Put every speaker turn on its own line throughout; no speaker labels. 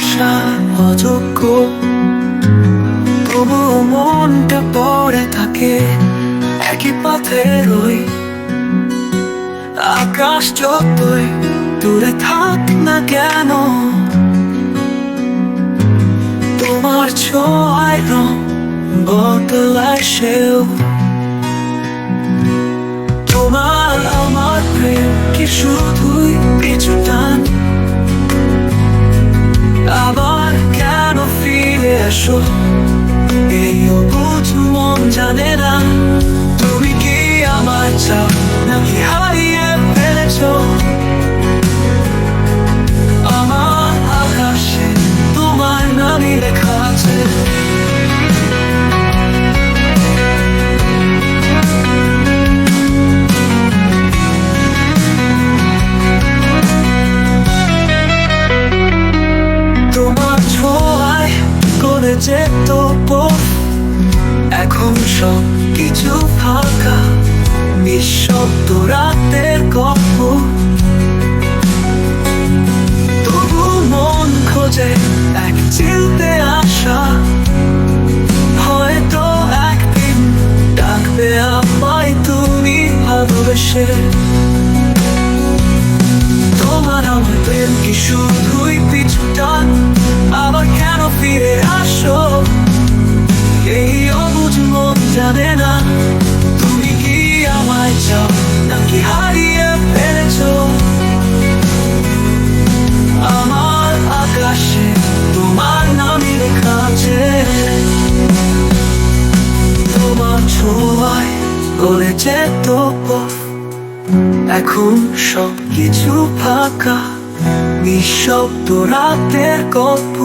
আসা অযোগ্য, তবুও মনটা পড়ে থাকে একই পথে রই। আকাশ যতই দূরে থাক না কেন, তোমার ছোঁয়ায় রং বদলায় সেও। তোমার আমার প্রেম কি শুধুই পিছু টান? আবার কেন ফিরে এসো, এই অবুঝ মন জানে না। তুমি কি আমায় চাও নাকি হারিয়ে ফেলেছো? আমার আকাশে তোমার নামই লেখা আছে। তোমার ছোঁয়ায় করে যেত পথ, এখন সব কিছু ফাঁকা, নিঃশব্দ রাতের গল্প। তবু মন খোঁজে এক চিনতে আসা, হয়তো একদিন ডাকবে আমায় তুমি ভালোবেসে। তোমার আমার প্রেম কি শুধুই পিছু টান? আবার কেন ফিরে আসো, এই অবুঝ মন জানে না। তুমি কি আমায় চাও নাকি হারিয়ে ফেলেছো? আমার আকাশে তোমার নামই লেখা আছে। তোমার ছোঁয়ায় গড়ে যেত পথ, এখন সব কিছু ফাঁকা, নিঃশব্দ রাতের গল্প।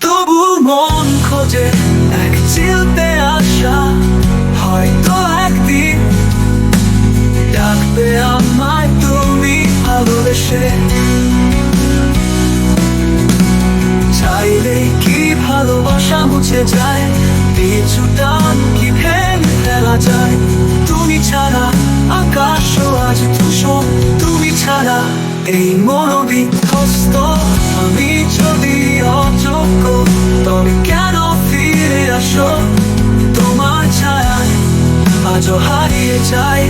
তবু মন খোঁজে এক চিনতে আসা, হয়তো একদিন ডাকবে আমায় তুমি ভালোবেসে। চাইলে কি ভালোবাসা মুছে যায়, পিছু টান কি ভেঙে ফেলা যায়? তুমি ছাড়া আকাশও আজ ধূসর, তুমি ছাড়া এই মন বিধ্বস্ত। আমি যদি অযোগ্য, তবে কেন ফিরে আসো? তোমার ছায়ায় আজও হারিয়ে যায়।